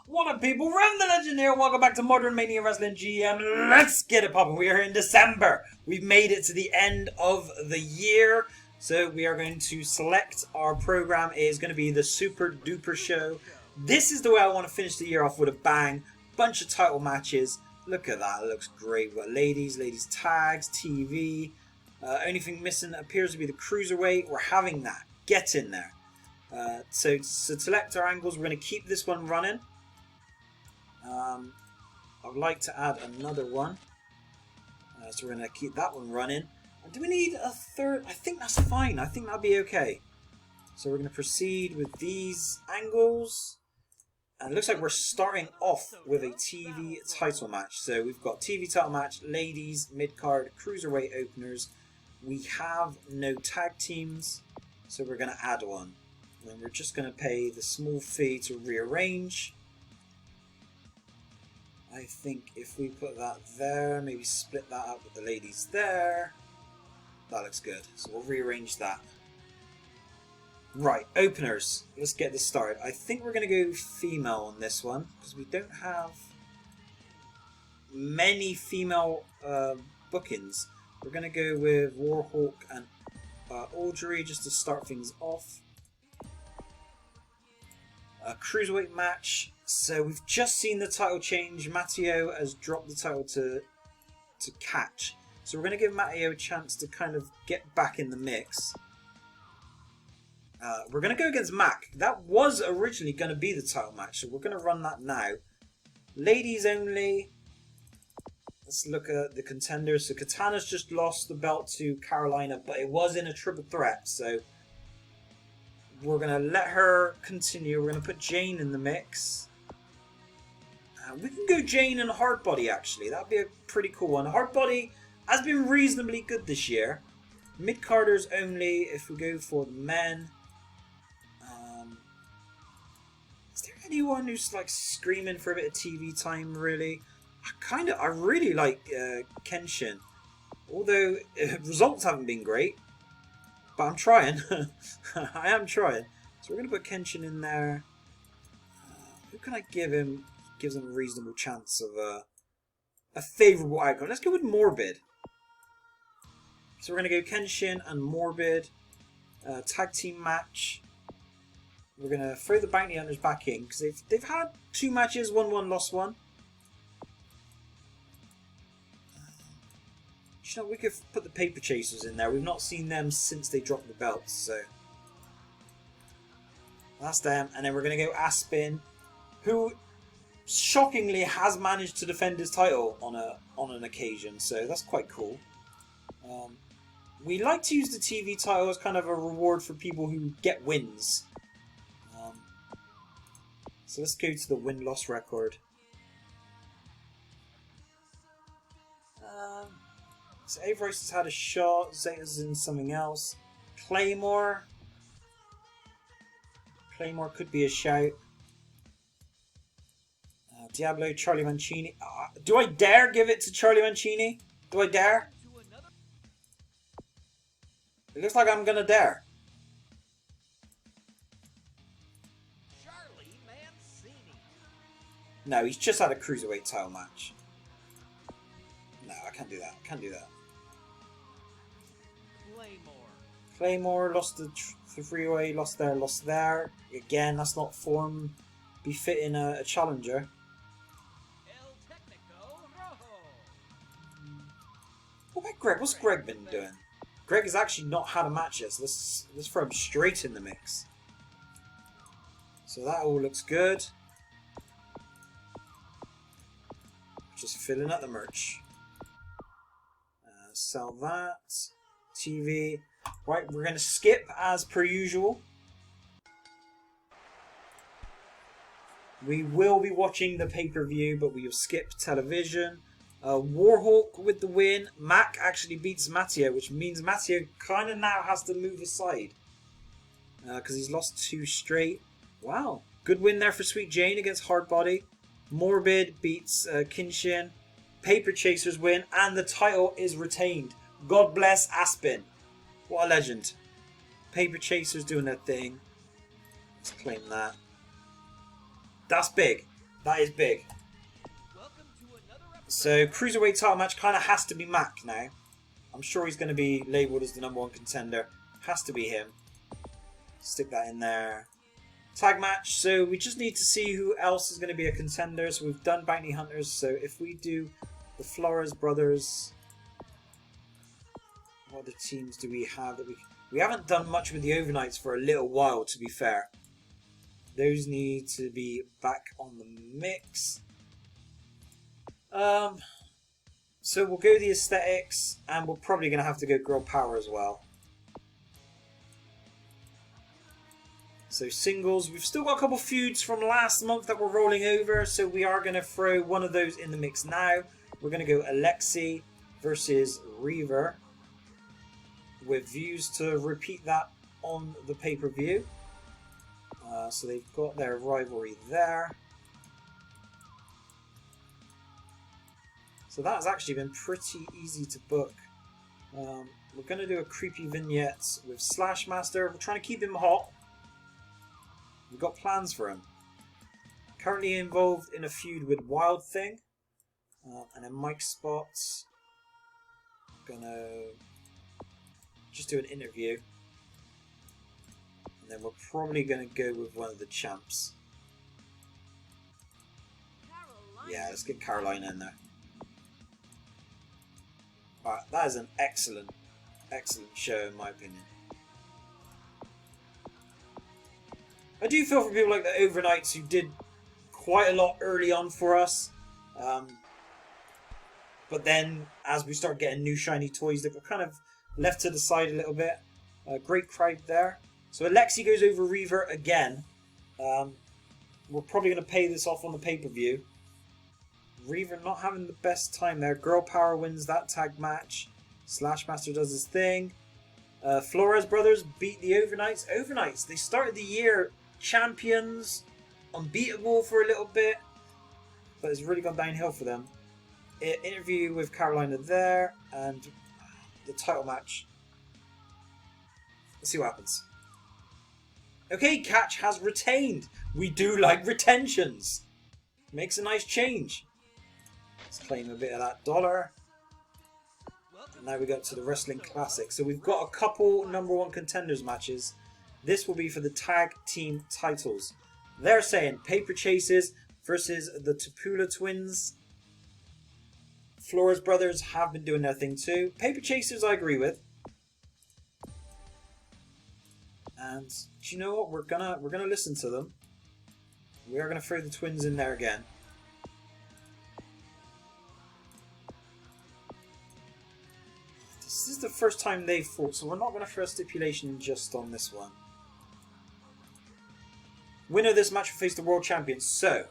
What up, people? Revan the Legend here. Welcome back to Modern Mania Wrestling GM. Let's get it popping. We are in December. We've made it to the end of the year. So we are going to select our program. It is going to be the Super Duper Show. This is the way I want to finish the year off, with a bang. Bunch of title matches. Look at that. It looks great. We've got ladies tags, TV. Only thing missing appears to be the Cruiserweight. We're having that. Get in there. So to select our angles, we're going to keep this one running. I'd like to add another one. So we're going to keep that one running. Do we need a third? I think that's fine. I think that'll be okay. So we're going to proceed with these angles. And it looks like we're starting off with a TV title match. So we've got TV title match, ladies, mid-card, cruiserweight openers. We have no tag teams, so we're going to add one. And we're just going to pay the small fee to rearrange. I think if we put that there, maybe split that up with the ladies there. That looks good. So we'll rearrange that. Right, openers. Let's get this started. I think we're going to go female on this one, because we don't have many female bookings. We're going to go with Warhawk and Audrey just to start things off. A cruiserweight match. So we've just seen the title change. Matteo has dropped the title to Catch. So we're going to give Matteo a chance to kind of get back in the mix. We're going to go against Mac. That was originally going to be the title match, so we're going to run that now. Ladies only. Let's look at the contenders. So Katana's just lost the belt to Carolina, but it was in a triple threat, so we're going to let her continue. We're going to put Jane in the mix. We can go Jane and Hardbody, actually. That would be a pretty cool one. Hardbody has been reasonably good this year. Mid-carders only if we go for the men. Is there anyone who's like screaming for a bit of TV time, really? I really like Kenshin. Although results haven't been great. But I'm trying. I am trying. So we're going to put Kenshin in there. Who can I give him? Gives him a reasonable chance of a favourable outcome. Let's go with Morbid. So we're going to go Kenshin and Morbid. Tag team match. We're going to throw the Bounty Hunters back in, because they've had 2 matches, won one, lost one. You know, we could put the Paper Chasers in there. We've not seen them since they dropped the belts, so that's them. And then we're going to go Aspen, who shockingly has managed to defend his title on an occasion, so that's quite cool. We like to use the TV title as kind of a reward for people who get wins. So let's go to the win-loss record. So Avery's has had a shot. Zeta's in something else. Claymore. Claymore could be a shout. Diablo, Charlie Mancini. Do I dare give it to Charlie Mancini? Do I dare? It looks like I'm gonna dare. Charlie Mancini. No, he's just had a cruiserweight title match. No, I can't do that. I can't do that. Claymore lost the freeway, lost there. Again, that's not form befitting a challenger. What about Greg? What's Greg been doing? Greg has actually not had a match yet, so let's throw him straight in the mix. So that all looks good. Just filling up the merch. Sell that. TV. Right, we're going to skip as per usual. We will be watching the pay-per-view, but we will skip television. Warhawk with the win. Mac actually beats Matteo, which means Matteo kind of now has to move aside. Because he's lost 2 straight. Wow. Good win there for Sweet Jane against Hardbody. Morbid beats Kenshin. Paper Chasers win, and the title is retained. God bless Aspen. What a legend. Paper Chasers doing their thing. Let's claim that. That's big. That is big. So, Cruiserweight title match kind of has to be Mac now. I'm sure he's going to be labelled as the #1 contender. Has to be him. Stick that in there. Tag match. So, we just need to see who else is going to be a contender. So, we've done Bounty Hunters. So, if we do the Flores brothers... What other teams do we have that we haven't done much with the Overnights for a little while, to be fair. Those need to be back on the mix. So we'll go the aesthetics, and we're probably going to have to go girl power as well. So singles, we've still got a couple feuds from last month that we're rolling over, so we are going to throw one of those in the mix now. We're going to go Alexi versus Reaver, with views to repeat that on the pay-per-view. So they've got their rivalry there. So that has actually been pretty easy to book. We're going to do a creepy vignette with Slashmaster. We're trying to keep him hot. We've got plans for him. Currently involved in a feud with Wild Thing. And then Mike Spots. Gonna just do an interview. And then we're probably going to go with one of the champs. Yeah, let's get Carolina in there. Alright, that is an excellent, excellent show in my opinion. I do feel for people like the Overnights who did quite a lot early on for us. But then, as we start getting new shiny toys, that were kind of left to the side a little bit. Great crowd there. So Alexi goes over Reaver again. We're probably going to pay this off on the pay-per-view. Reaver not having the best time there. Girl Power wins that tag match. Slashmaster does his thing. Flores brothers beat the Overnights. Overnights, they started the year champions, unbeatable for a little bit, but it's really gone downhill for them. Interview with Carolina there, and the title match. Let's see what happens. Okay, Catch has retained. We do like retentions. Makes a nice change. Let's claim a bit of that dollar. And now we go to the Wrestling Classic. So we've got a couple #1 contenders matches. This will be for the tag team titles. They're saying Paper Chasers versus the Tapula Twins. Flores brothers have been doing their thing too. Paper Chasers I agree with. And do you know what? We're gonna listen to them. We are gonna throw the Twins in there again. This is the first time they've fought, so we're not gonna throw a stipulation just on this one. Winner of this match will face the world champion. So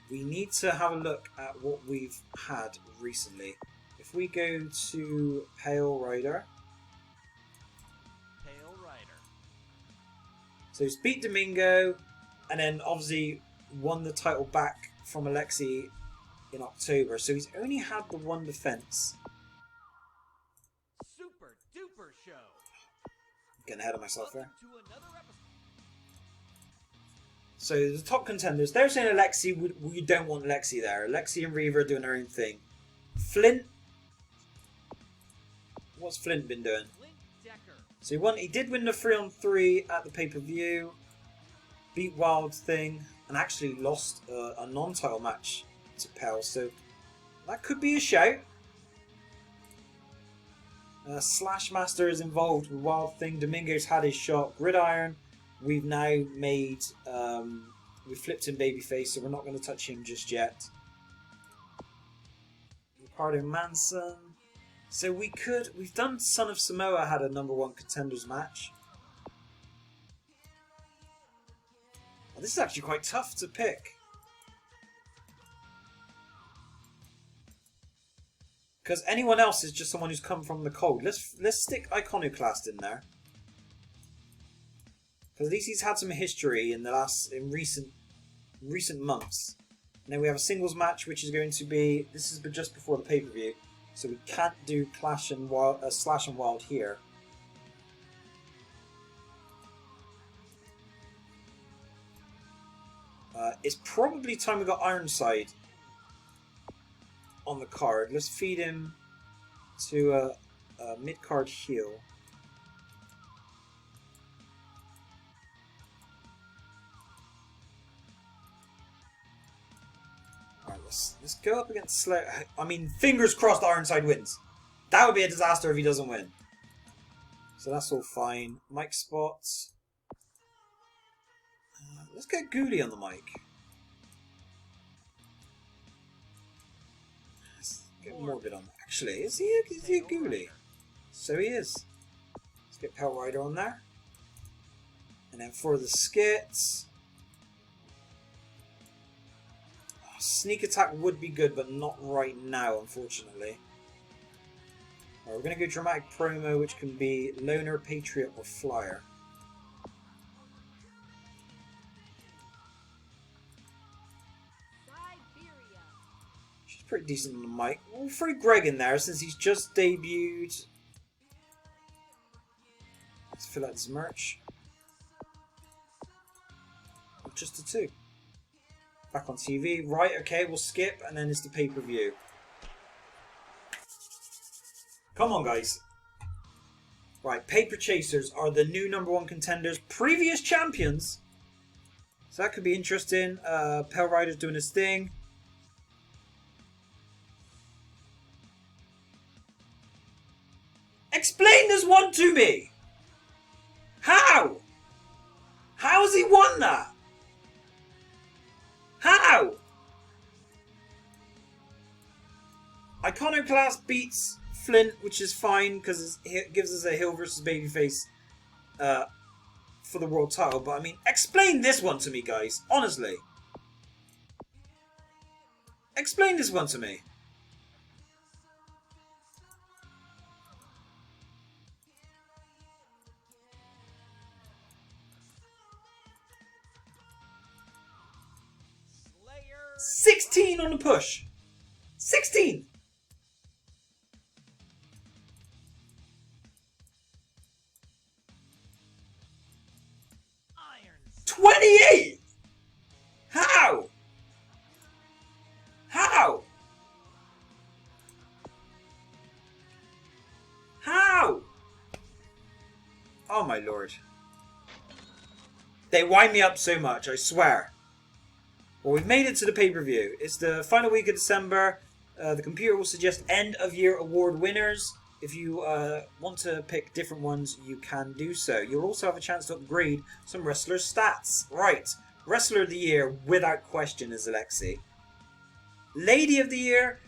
we need to have a look at what we've had recently. If we go to Pale Rider. So he's beat Domingo, and then obviously won the title back from Alexi in October. So he's only had the one defense. Super duper show. Getting ahead of myself there. So the top contenders, they're saying Alexi, we don't want Alexi there. Alexi and Reaver are doing their own thing. Flint. What's Flint been doing? So he did win the 3-on-3 at the pay-per-view. Beat Wild Thing. And actually lost a non-title match to Pell. So that could be a shout. Slashmaster is involved with Wild Thing. Domingo's had his shot. Gridiron. We've now made, we flipped him babyface, so we're not going to touch him just yet. Ricardo Manson. So we've done Son of Samoa had a #1 contenders match. Well, this is actually quite tough to pick. Because anyone else is just someone who's come from the cold. Let's stick Iconoclast in there. Because at least he's had some history in recent months. And then we have a singles match, which is going to be, this is just before the pay-per-view, so we can't do Slash and Wild here. It's probably time we got Ironside on the card. Let's feed him to a mid-card heal. Alright, let's go up against Slayer. I mean, fingers crossed Ironside wins. That would be a disaster if he doesn't win. So that's all fine. Mic spots. Let's get Ghoulie on the mic. Let's get Morbid on. Actually, is he a Ghoulie? So he is. Let's get Pale Rider on there. And then for the skits... Sneak attack would be good, but not right now, unfortunately. Right, we're going to go dramatic promo, which can be Loner, Patriot, or Flyer. She's pretty decent on the mic. We'll throw Greg in there since he's just debuted. Let's fill out his merch. Just a 2. Back on TV. Right, okay, we'll skip, and then it's the pay-per-view. Come on, guys. Right, Paper Chasers are the new #1 contenders. Previous champions. So that could be interesting. Pale Rider's doing his thing. Explain this one to me! How? How has he won that? How? Iconoclast beats Flint, which is fine because it gives us a heel versus babyface for the world title. But I mean, explain this one to me, guys. Honestly. Explain this one to me. Slayer. 16 on the push. 16. 28! How? How? How? Oh my lord. They wind me up so much, I swear. Well, we've made it to the pay-per-view. It's the final week of December. The computer will suggest end-of-year award winners. If you want to pick different ones, you can do so. You'll also have a chance to upgrade some wrestlers' stats. Right. Wrestler of the Year, without question, is Alexi. Lady of the Year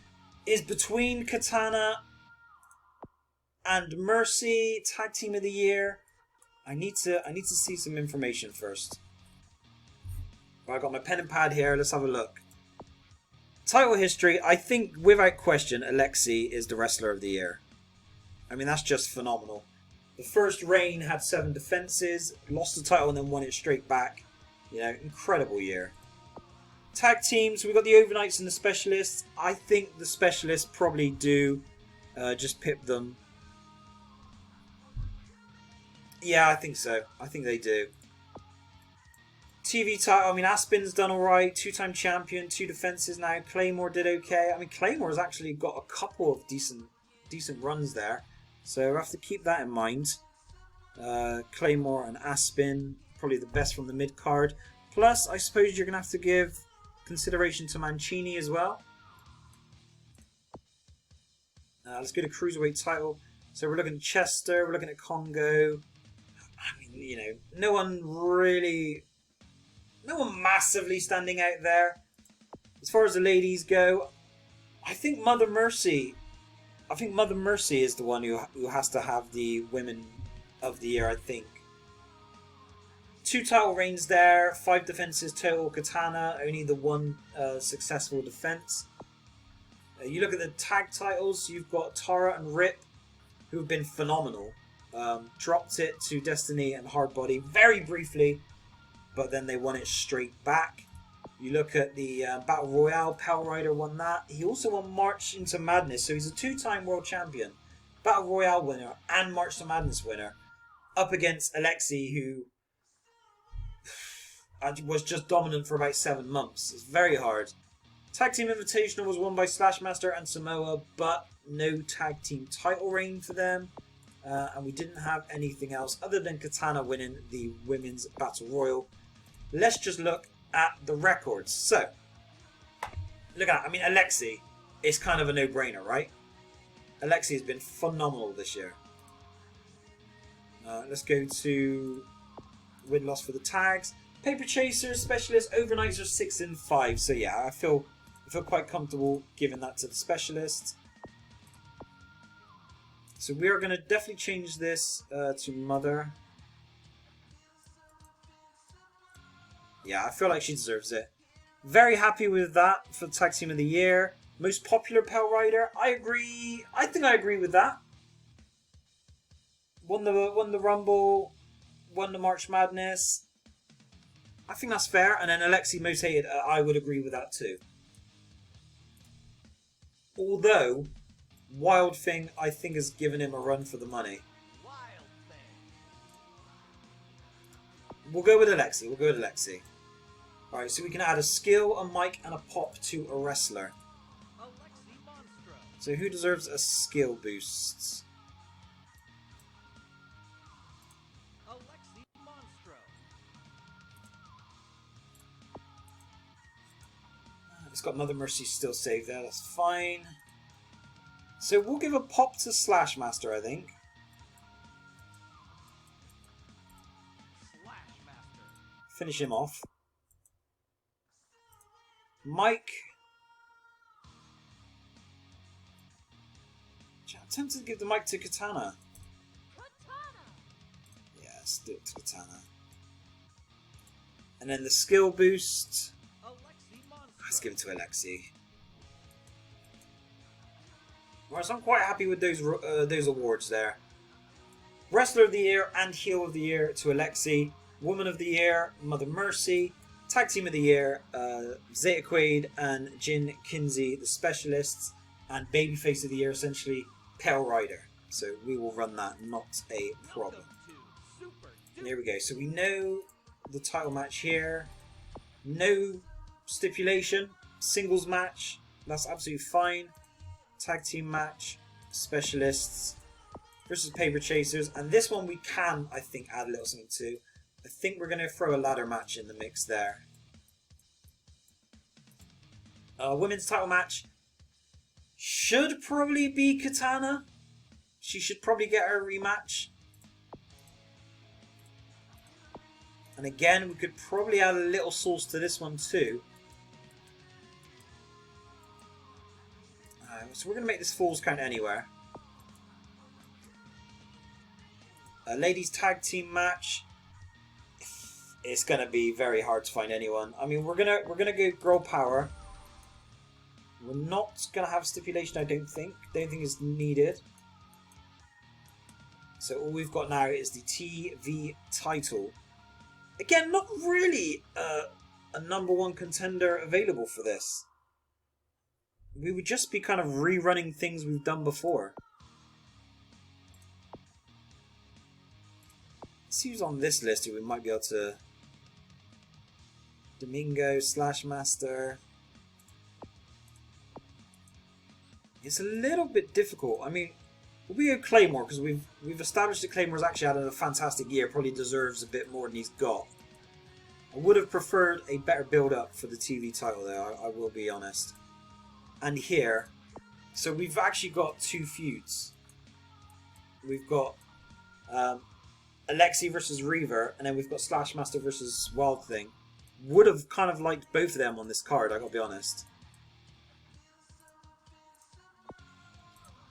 is between Katana and Mercy. Tag Team of the Year. I need to see some information first. Right, I've got my pen and pad here. Let's have a look. Title history. I think, without question, Alexi is the Wrestler of the Year. I mean, that's just phenomenal. The first reign had 7 defenses, lost the title and then won it straight back. You know, incredible year. Tag teams, we've got the Overnights and the Specialists. I think the Specialists probably do just pip them. Yeah, I think so. I think they do. TV title, I mean, Aspen's done alright. 2-time champion, 2 defenses now. Claymore did okay. I mean, Claymore's actually got a couple of decent runs there. So we have to keep that in mind. Claymore and Aspen, probably the best from the mid-card. Plus, I suppose you're going to have to give consideration to Mancini as well. Let's go to Cruiserweight title. So we're looking at Chester, we're looking at Congo. I mean, you know, no one massively standing out there. As far as the ladies go, I think Mother Mercy is the one who has to have the Women of the Year, I think. 2 title reigns there, 5 defenses total. Katana, only the 1 successful defense. You look at the tag titles, you've got Tara and Rip, who have been phenomenal. Dropped it to Destiny and Hardbody very briefly, but then they won it straight back. You look at the Battle Royale, Pale Rider won that. He also won March into Madness, so he's a 2-time world champion. Battle Royale winner and March to Madness winner. Up against Alexi, who... and was just dominant for about 7 months. It's very hard. Tag Team Invitational was won by Slashmaster and Samoa, but no tag team title reign for them. And we didn't have anything else other than Katana winning the Women's Battle Royal. Let's just look at the records. So, look at that. I mean, Alexi is kind of a no-brainer, right? Alexi has been phenomenal this year. Let's go to win-loss for the tags. Paper Chasers, Specialists, Overnights are 6 and 5. So yeah, I feel quite comfortable giving that to the Specialists. So we are going to definitely change this to Mother. Yeah, I feel like she deserves it. Very happy with that for Tag Team of the Year. Most popular Pale Rider, I agree. I think I agree with that. Won the Rumble, won the March Madness. I think that's fair. And then Alexi most hated, I would agree with that too. Although, Wild Thing, I think, has given him a run for the money. We'll go with Alexi. We'll go with Alexi. Alright, so we can add a skill, a mic, and a pop to a wrestler. So who deserves a skill boost? It's got Mother Mercy still saved there, that's fine. So we'll give a pop to Slashmaster, I think. Finish him off. Mike. I'm tempted to give the mic to Katana. Yeah, let's do it to Katana. And then the skill boost. Let's give it to Alexi. Right, so I'm quite happy with those awards there. Wrestler of the Year and Heel of the Year to Alexi. Woman of the Year, Mother Mercy. Tag Team of the Year, Zeta Quaid and Jin Kinsey, the Specialists. And Babyface of the Year, essentially, Pale Rider. So we will run that, not a problem. And there we go. So we know the title match here. No stipulation. Singles match. That's absolutely fine. Tag team match. Specialists versus Paper Chasers. And this one we can, I think, add a little something to. I think we're going to throw a ladder match in the mix there. Women's title match should probably be Katana. She should probably get her rematch. And again, we could probably add a little sauce to this one too. So we're going to make this Falls Count Anywhere. A ladies tag team match. It's going to be very hard to find anyone. I mean, we're gonna go Girl Power. We're not going to have stipulation, I don't think. Don't think it's needed. So all we've got now is the TV title. Again, not really a #1 contender available for this. We would just be kind of rerunning things we've done before. Let's see who's on this list who we might be able to... Domingo, Slashmaster. It's a little bit difficult. I mean, we'll go Claymore because we've established that Claymore's actually had a fantastic year. Probably deserves a bit more than he's got. I would have preferred a better build-up for the TV title there, I will be honest. And here, so we've actually got 2 feuds. We've got Alexi versus Reaver, and then we've got Slashmaster versus Wild Thing. Would have kind of liked both of them on this card, I gotta be honest.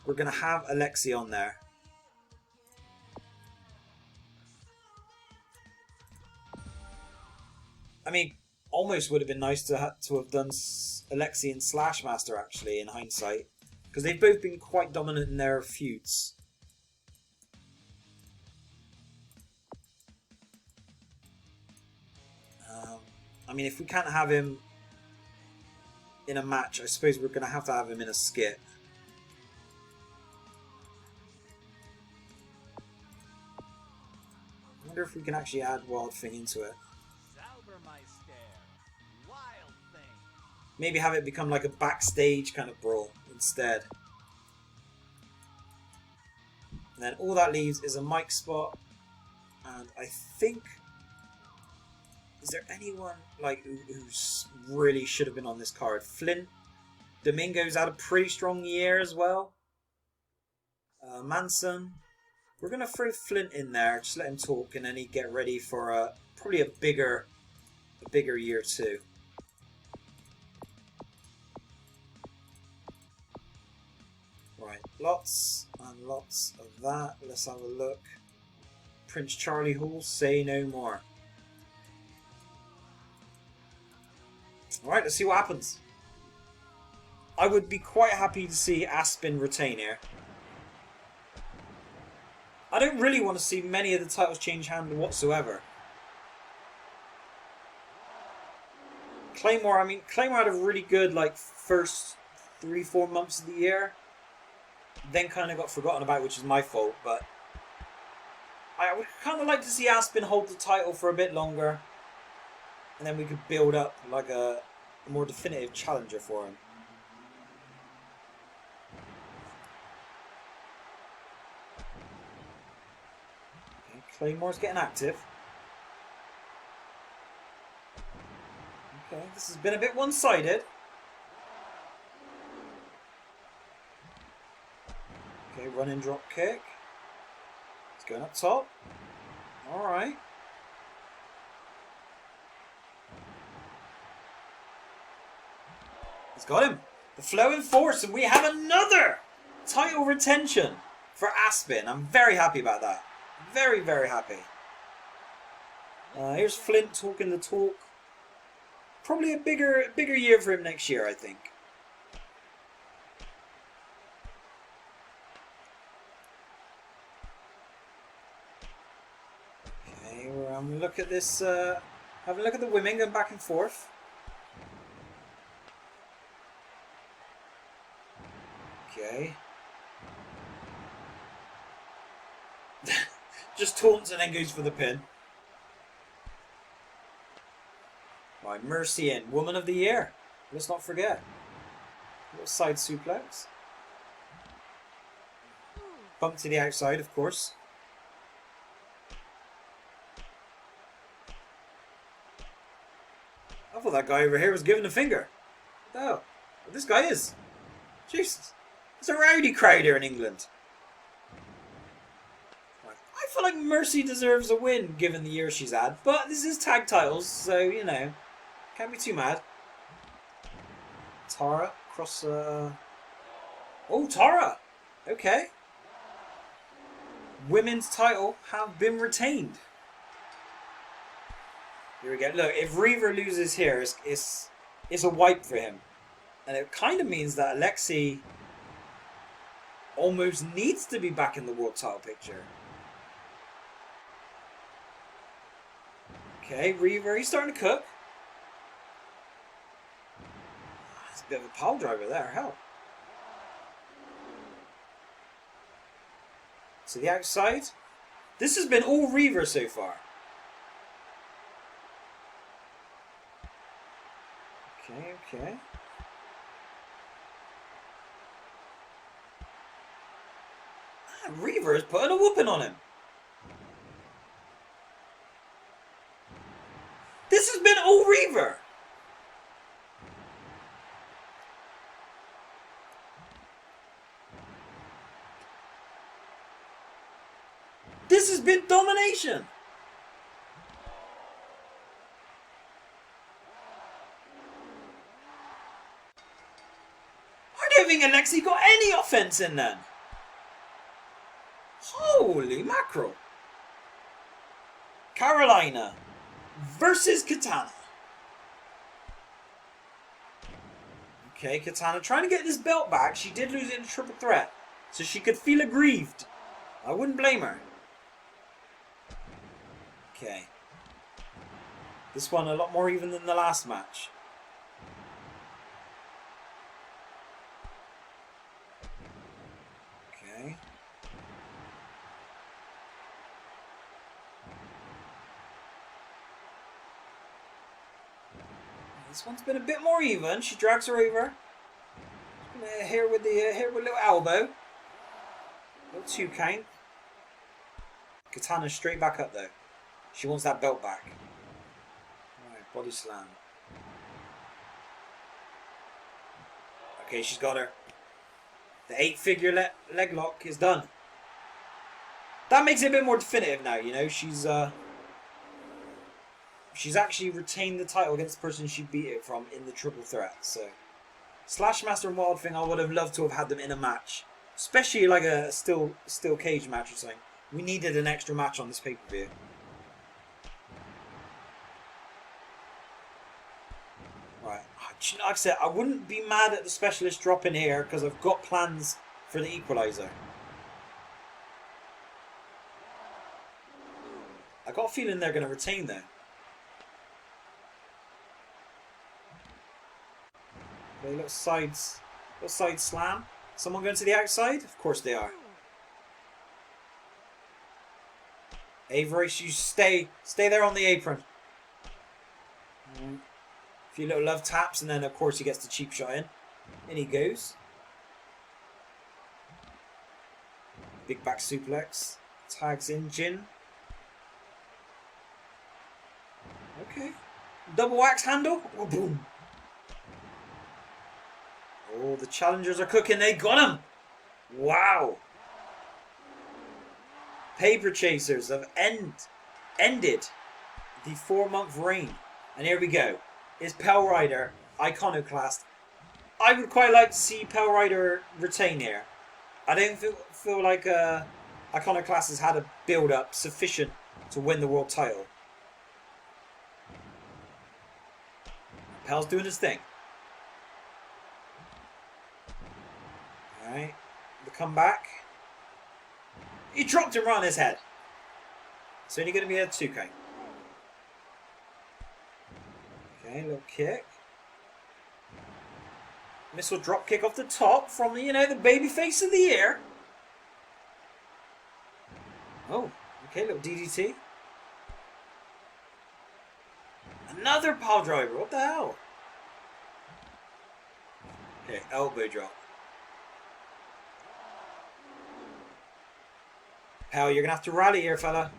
We're gonna have Alexi on there. I mean, almost would have been nice to have done Alexi and Slashmaster actually in hindsight, because they've both been quite dominant in their feuds. I mean, if we can't have him in a match, I suppose we're going to have him in a skit. I wonder if we can actually add Wild Thing into it. my stare. Wild thing. Maybe have it become like a backstage kind of brawl instead. And then all that leaves is a mic spot. And I think... Is there anyone like who's really should have been on this card? Flint. Domingo's had a pretty strong year as well. Manson. We're going to throw Flint in there. Just let him talk and then he'd get ready for probably a bigger year too. Right, lots and lots of that. Let's have a look. Prince Charlie Hall, say no more. Alright, let's see what happens. I would be quite happy to see Aspen retain here. I don't really want to see many of the titles change hand whatsoever. Claymore, I mean, Claymore had a really good like first 3-4 months of the year. Then kind of got forgotten about, which is my fault, but I would kind of like to see Aspen hold the title for a bit longer. And then we could build up like a more definitive challenger for him. Okay, Claymore's getting active. Okay, this has been a bit one-sided. Okay, running drop kick. It's going up top. Alright. He's got him. The flowing force, and we have another title retention for Aspen. I'm very happy about that. Very, very happy. Here's Flint talking the talk. Probably a bigger year for him next year, I think. Okay, we're having a look at this. Have a look at the women going back and forth. Okay. Just taunts and then goes for the pin. Right, Mercy in. Woman of the Year. Let's not forget. Little side suplex. Bump to the outside, of course. I thought that guy over here was giving a finger. What the hell? Well, this guy is. Jesus. It's a rowdy crowd here in England. I feel like Mercy deserves a win given the year she's had. But this is tag titles, so, you know. Can't be too mad. Tara across... Oh, Tara! Okay. Women's title have been retained. Here we go. Look, if Reaver loses here, it's a wipe for him. And it kind of means that Alexi almost needs to be back in the world title picture. Okay, Reaver, he's starting to cook. It's a bit of a pile driver there, hell. To the outside. This has been all Reaver so far. Okay, okay. Reaver is putting a whooping on him. This has been all Reaver. This has been domination. I don't think Alexi got any offense in then. Holy mackerel. Carolina versus Katana. Okay, Katana trying to get this belt back. She did lose it in a triple threat, so she could feel aggrieved. I wouldn't blame her. Okay. This one a lot more even than the last match. Okay. This one's been a bit more even. She drags her over. Here with a little elbow. Little 2 count. Katana straight back up though. She wants that belt back. Alright, body slam. Okay, she's got her. The 8-figure leg lock is done. That makes it a bit more definitive now, you know. She's actually retained the title against the person she beat it from in the triple threat. So, Slash Master and Wild Thing, I would have loved to have had them in a match, especially like a steel cage match or something. We needed an extra match on this pay-per-view. Right, like I said, I wouldn't be mad at the specialist dropping here because I've got plans for the equalizer. I got a feeling they're going to retain though. Okay, little side slam. Someone going to the outside? Of course they are. Avery, you stay there on the apron. A few little love taps, and then of course he gets the cheap shot in. In he goes. Big back suplex. Tags in Jin. Okay. Double axe handle. Oh, boom. Oh, the challengers are cooking. They got him. Wow. Paper Chasers have ended the 4-month reign. And here we go. Is Pale Rider Iconoclast. I would quite like to see Pale Rider retain here. I don't feel like Iconoclast has had a build-up sufficient to win the world title. Pale's doing his thing. Alright. The comeback. He dropped him right on his head. It's only going to be a 2 count. Okay, little kick. Missile drop kick off the top from the, the baby face of the year. Oh, okay, little DDT. Another pile driver. What the hell? Okay, elbow drop. Hell, you're going to have to rally here, fella.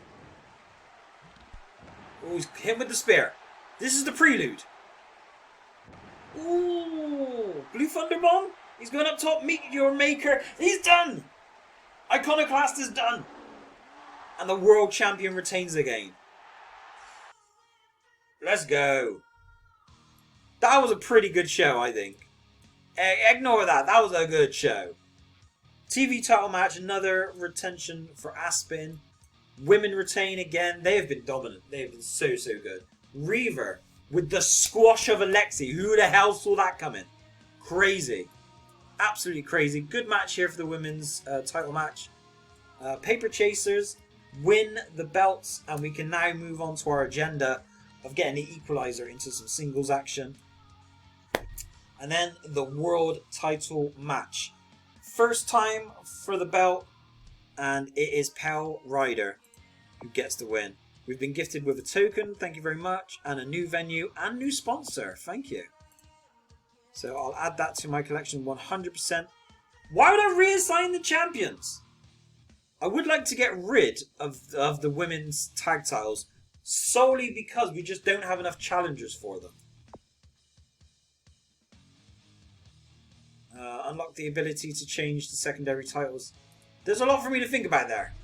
Oh, he's hit with the spear. This is the prelude. Ooh, Blue Thunder Bomb. He's going up top. Meet your maker. He's done. Iconoclast is done. And the world champion retains again. Let's go. That was a pretty good show, I think. Ignore that. That was a good show. TV title match, another retention for Aspen. Women retain again. They have been dominant. They have been so good. Reaver with the squash of Alexi. Who the hell saw that coming? Crazy. Absolutely crazy. Good match here for the women's title match. Paper Chasers win the belts, and we can now move on to our agenda of getting the equalizer into some singles action. And then the world title match. First time for the belt, and it is Pale Rider who gets the win. We've been gifted with a token, thank you very much, and a new venue and new sponsor, thank you. So I'll add that to my collection 100%. Why would I reassign the champions? I would like to get rid of the women's tag titles solely because we just don't have enough challengers for them. Unlock the ability to change the secondary titles. There's a lot for me to think about there.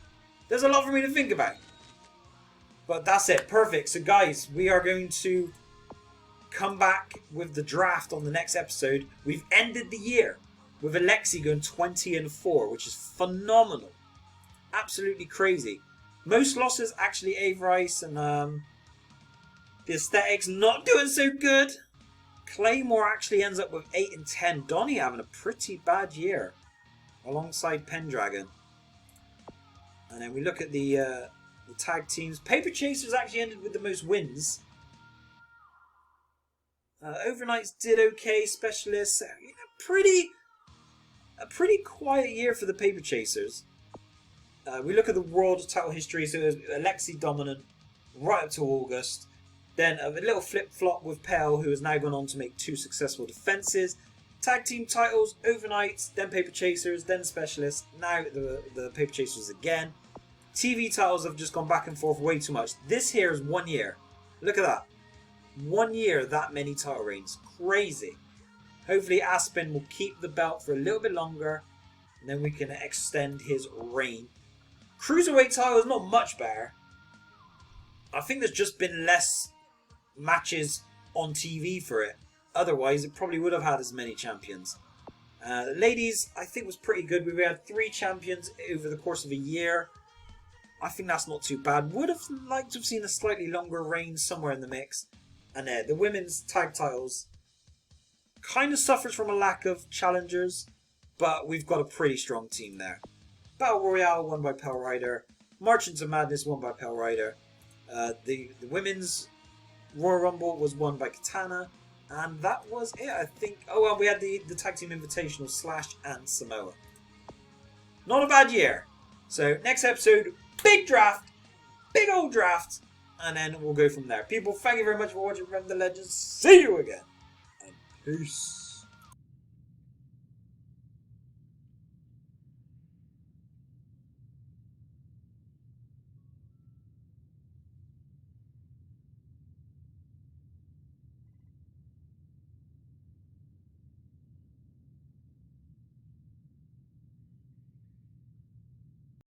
There's a lot for me to think about. But that's it. Perfect. So guys, we are going to come back with the draft on the next episode. We've ended the year with Alexi going 20-4, which is phenomenal. Absolutely crazy. Most losses actually Averice and the Aesthetics not doing so good. Claymore actually ends up with 8-10. Donnie having a pretty bad year alongside Pendragon. And then we look at the tag teams. Paper Chasers actually ended with the most wins. Overnights did okay. Specialists, a pretty quiet year for the Paper Chasers. We look at the world title history. So it was Alexi dominant right up to August. Then a little flip-flop with Pell, who has now gone on to make 2 successful defences. Tag team titles, overnight, then paper chasers, then specialists, now the paper chasers again. TV titles have just gone back and forth way too much. This here is 1 year. Look at that. 1 year, that many title reigns. Crazy. Hopefully Aspen will keep the belt for a little bit longer, and then we can extend his reign. Cruiserweight title is not much better. I think there's just been less matches on TV for it. Otherwise, it probably would have had as many champions. Ladies, I think was pretty good. We had 3 champions over the course of a year. I think that's not too bad. Would have liked to have seen a slightly longer reign somewhere in the mix. And the women's tag titles kind of suffers from a lack of challengers, but we've got a pretty strong team there. Battle Royale won by Pell Rider. March into Madness won by Pell Rider. The women's Royal Rumble was won by Katana. And that was it, I think. Oh, well, we had the Tag Team Invitational Slash and Samoa. Not a bad year. So, next episode, big draft. Big old draft. And then we'll go from there. People, thank you very much for watching Revamp the Legends. See you again. And peace.